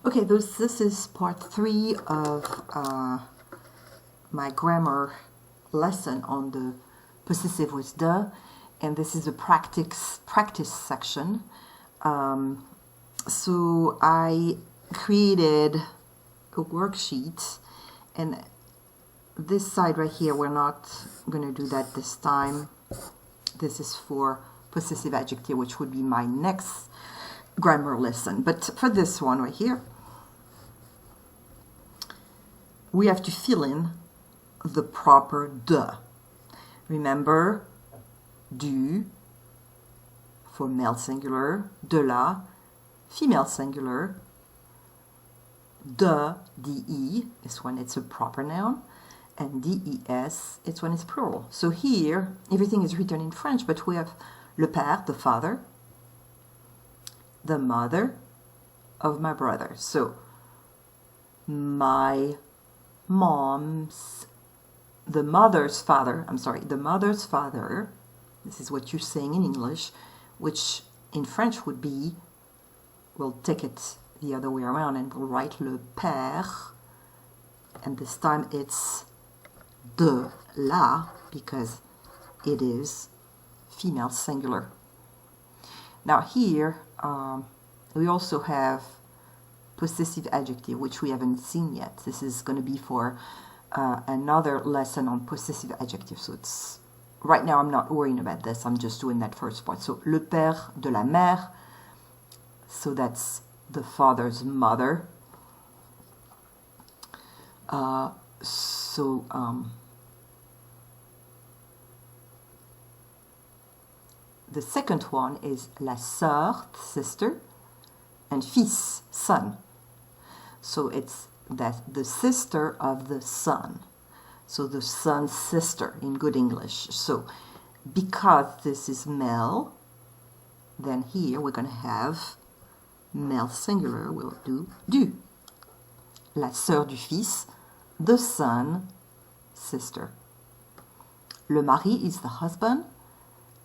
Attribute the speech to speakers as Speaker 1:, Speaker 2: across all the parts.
Speaker 1: Okay, this is part 3 of my grammar lesson on the possessive with the, and this is the practice section. So I created a worksheet, and this side right here, we're not going to do that this time. This is for possessive adjective, which would be my next grammar lesson. But for this one right here, we have to fill in the proper de. Remember, du for male singular, de la, female singular, de, de, is when it's a proper noun, and des, it's when it's plural. So here, everything is written in French, but we have le père, the father, the mother of my brother. So, my mom's, the mother's father, this is what you're saying in English, which in French would be, we'll take it the other way around and we'll write le père, and this time it's de la, because it is female singular. Now here, we also have possessive adjective, which we haven't seen yet. This is going to be for another lesson on possessive adjective. So it's right now I'm not worrying about this. I'm just doing that first part. So le père de la mère. So that's the father's mother. The second one is la sœur, sister, and fils, son. So it's that the sister of the son. So the son's sister in good English. So because this is male, then here we're going to have male singular, we'll do du. La sœur du fils, the son, sister. Le mari is the husband,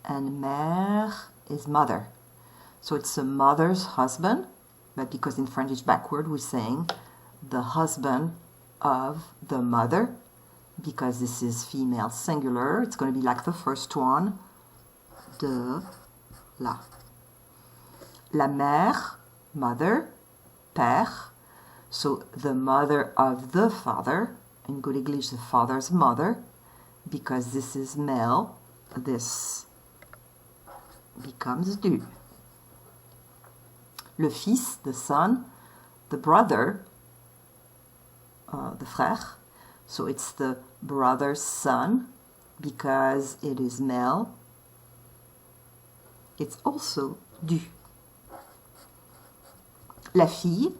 Speaker 1: and mère is mother. So it's a mother's husband, but because in French it's backward, we're saying the husband of the mother, because this is female singular. It's going to be like the first one, de la. La mère, mother, père, so the mother of the father, in good English the father's mother, because this is male, this becomes du. Le fils, the son, the brother, the frère, so it's the brother's son, because it is male, it's also du. La fille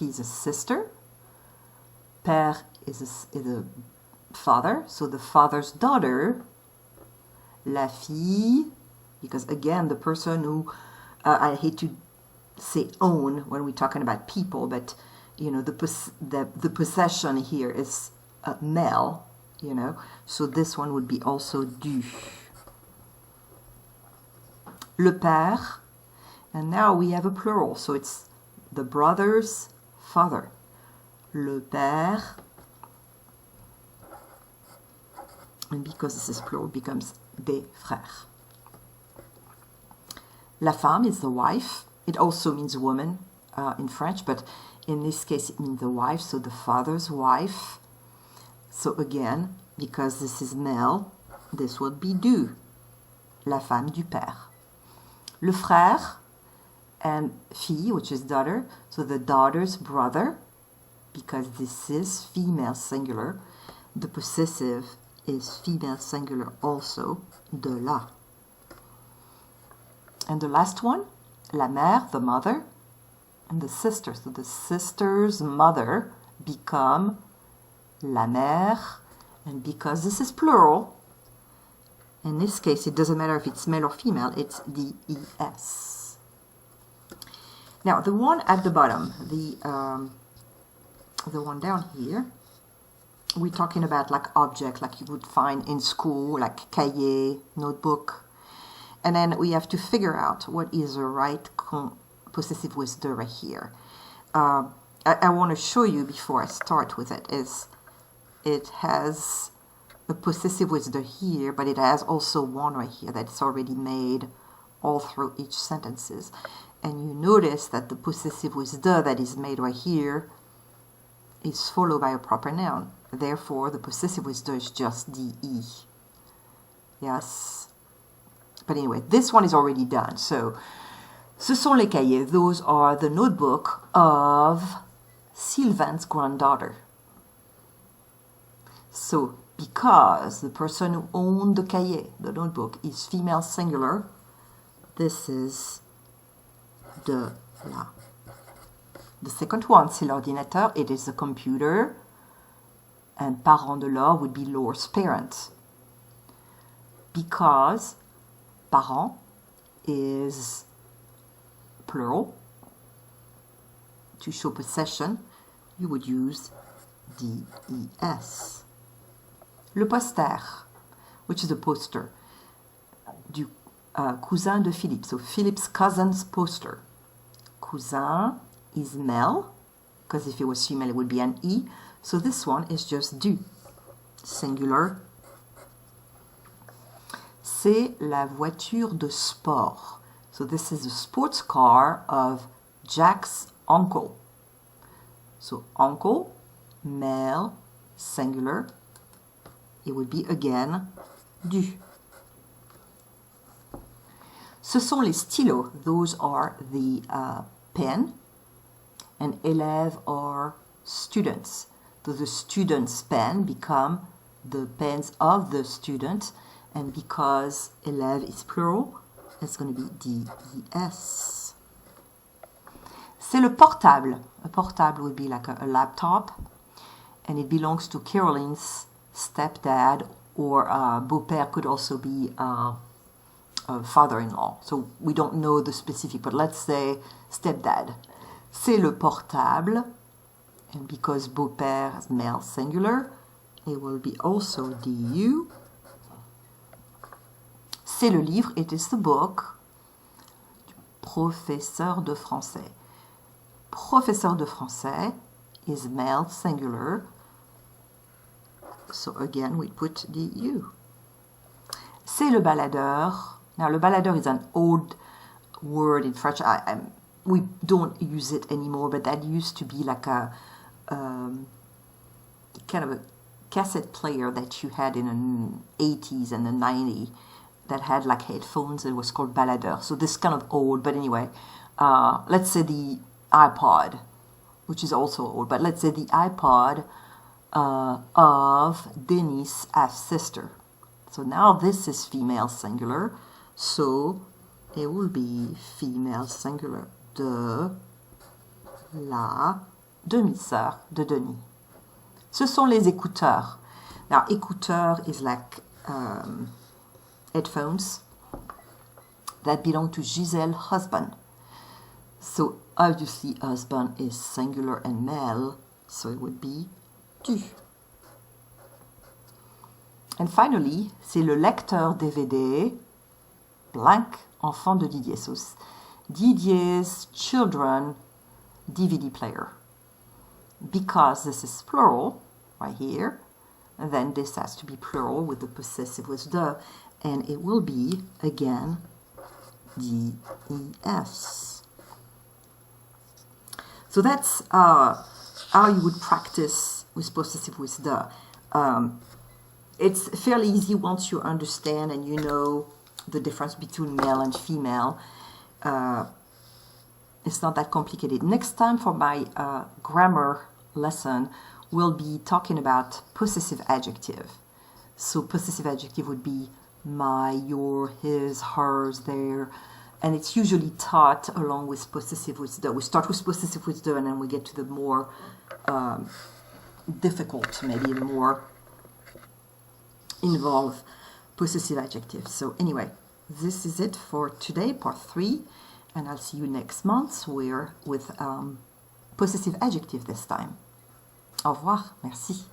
Speaker 1: is a sister, père is a father, so the father's daughter, la fille, because again the person who, I hate to say own when we're talking about people, but you know, the possession here is male, you know, so this one would be also du. Le père, and now we have a plural, so it's the brother's father. Le père, and because this is plural, becomes des frères. La femme is the wife. It also means woman in French, but in this case it means the wife, so the father's wife. So again, because this is male, this would be du. La femme du père. Le frère and fille, which is daughter, so the daughter's brother, because this is female singular. The possessive is female singular also, de la. And the last one, la mère, the mother, and the sister. So the sister's mother become la mère, and because this is plural, in this case it doesn't matter if it's male or female, it's des. Now the one at the bottom, the one down here, we're talking about like object, like you would find in school, like cahier, notebook. And then we have to figure out what is the right possessive with the right here. I want to show you before I start with it is it has a possessive with the here, but it has also one right here that's already made all through each sentences. And you notice that the possessive with the that is made right here is followed by a proper noun. Therefore, the possessive with the is just DE. Yes. But anyway, this one is already done. So, ce sont les cahiers. Those are the notebook of Sylvain's granddaughter. So, because the person who owned the cahier, the notebook, is female singular, this is de la. The second one, c'est l'ordinateur, it is the computer, and parent de Laure would be Laure's parents. Because parent is plural, to show possession, you would use DES. Le poster, which is a poster, du cousin de Philippe, so Philippe's cousin's poster. Cousin is male, because if it was female it would be an E, so this one is just du, singular. C'est la voiture de sport. So this is the sports car of Jack's uncle. So uncle, male, singular, it would be again du. Ce sont les stylos. Those are the pen, and élèves are students. So the student's pen become the pens of the student, and because élève is plural, it's going to be DES. C'est le portable. A portable would be like a laptop, and it belongs to Caroline's stepdad, or beau-père could also be father-in-law. So we don't know the specific, but let's say stepdad. C'est le portable, and because beau-père is male singular, it will be also DU. C'est le livre, it is the book, du professeur de français. Professeur de français is male singular, so again we put DU. C'est le baladeur. Now, le baladeur is an old word in French. We don't use it anymore, but that used to be like a kind of a cassette player that you had in the 80s and the 90s that had like headphones. It was called baladeur. So this is kind of old, but anyway, let's say the iPod, which is also old, but let's say the iPod of Denis' half-sister. So now this is female singular, so it will be female singular de la demi-sœur de Denis. Ce sont les écouteurs. Now, écouteurs is like headphones that belong to Giselle's husband. So obviously husband is singular and male, so it would be tu. And finally, c'est le lecteur DVD blank enfant de Didier. So Didier's children DVD player. Because this is plural right here, and then this has to be plural with the possessive with the, and it will be again DES. So that's how you would practice with possessive with the. It's fairly easy once you understand and you know the difference between male and female. It's not that complicated. Next time for my grammar lesson, we'll be talking about possessive adjective. So possessive adjective would be my, your, his, hers, their, and it's usually taught along with possessive with the. We start with possessive with the, and then we get to the more difficult, maybe the more involved possessive adjectives. So anyway, this is it for today, part 3, and I'll see you next month with possessive adjective this time. Au revoir, merci.